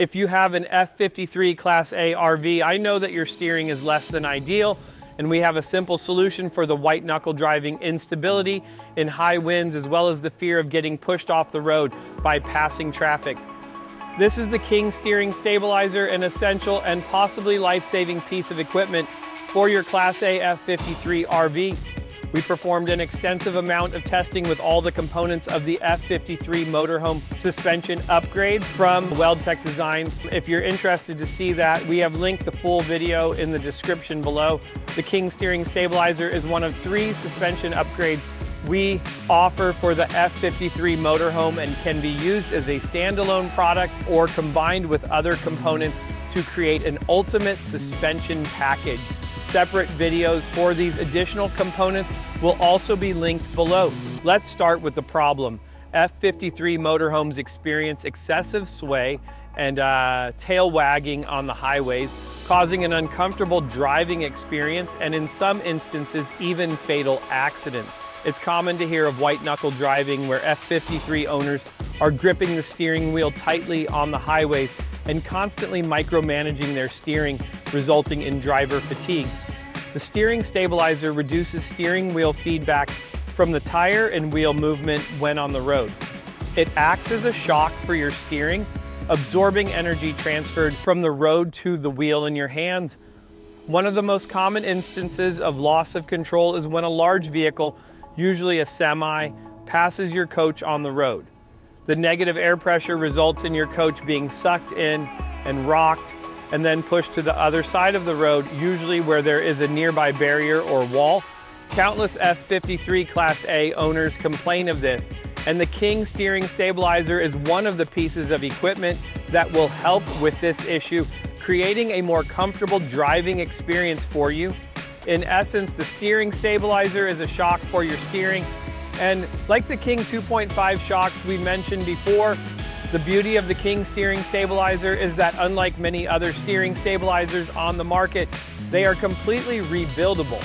If you have an F53 Class A RV, I know that your steering is less than ideal, and we have a simple solution for the white knuckle driving instability in high winds, as well as the fear of getting pushed off the road by passing traffic. This is the King Steering Stabilizer, an essential and possibly life-saving piece of equipment for your Class A F53 RV. We performed an extensive amount of testing with all the components of the F53 motorhome suspension upgrades from Weldtec Designs. If you're interested to see that, we have linked the full video in the description below. The King Steering Stabilizer is one of 3 suspension upgrades we offer for the F53 motorhome and can be used as a standalone product or combined with other components to create an ultimate suspension package. Separate videos for these additional components will also be linked below. Let's start with the problem. F53 motorhomes experience excessive sway and tail wagging on the highways, causing an uncomfortable driving experience and in some instances even fatal accidents. It's common to hear of white knuckle driving where F53 owners are gripping the steering wheel tightly on the highways and constantly micromanaging their steering, resulting in driver fatigue. The steering stabilizer reduces steering wheel feedback from the tire and wheel movement when on the road. It acts as a shock for your steering, absorbing energy transferred from the road to the wheel in your hands. One of the most common instances of loss of control is when a large vehicle, usually a semi, passes your coach on the road. The negative air pressure results in your coach being sucked in and rocked and then pushed to the other side of the road, usually where there is a nearby barrier or wall. Countless F53 Class A owners complain of this, and the King Steering Stabilizer is one of the pieces of equipment that will help with this issue, creating a more comfortable driving experience for you. In essence, the steering stabilizer is a shock for your steering. And like the King 2.5 shocks we mentioned before, the beauty of the King Steering Stabilizer is that unlike many other steering stabilizers on the market, they are completely rebuildable.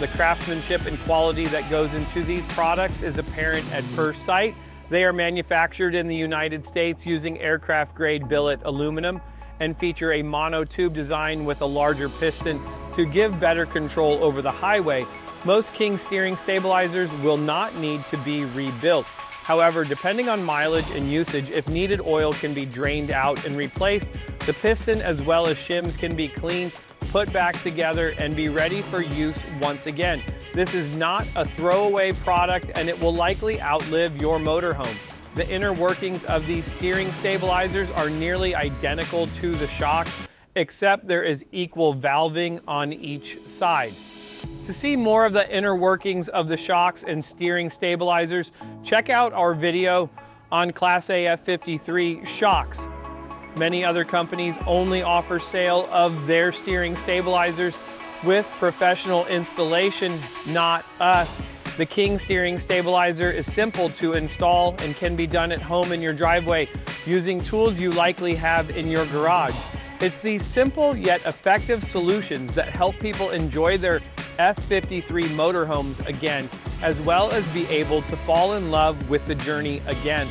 The craftsmanship and quality that goes into these products is apparent at first sight. They are manufactured in the United States using aircraft-grade billet aluminum and feature a monotube design with a larger piston to give better control over the highway. Most King Steering Stabilizers will not need to be rebuilt. However, depending on mileage and usage, if needed, oil can be drained out and replaced. The piston as well as shims can be cleaned, put back together, and be ready for use once again. This is not a throwaway product and it will likely outlive your motorhome. The inner workings of these steering stabilizers are nearly identical to the shocks, except there is equal valving on each side. To see more of the inner workings of the shocks and steering stabilizers, check out our video on Class A F53 shocks. Many other companies only offer sale of their steering stabilizers with professional installation, not us. The King Steering Stabilizer is simple to install and can be done at home in your driveway using tools you likely have in your garage. It's these simple yet effective solutions that help people enjoy their F53 motorhomes again, as well as be able to fall in love with the journey again.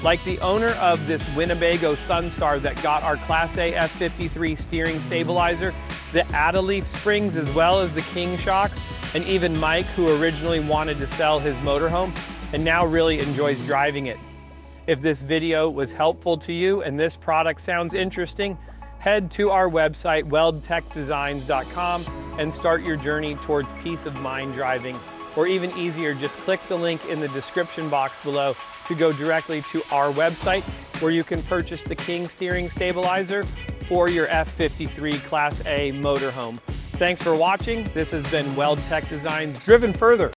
Like the owner of this Winnebago Sunstar that got our Class A F53 steering stabilizer, the Adaleaf springs, as well as the King shocks, and even Mike, who originally wanted to sell his motorhome and now really enjoys driving it. If this video was helpful to you and this product sounds interesting, head to our website, weldtecdesigns.com, and start your journey towards peace of mind driving. Or even easier, just click the link in the description box below to go directly to our website where you can purchase the King Steering Stabilizer for your F53 Class A motorhome. Thanks for watching. This has been Weldtec Designs Driven Further.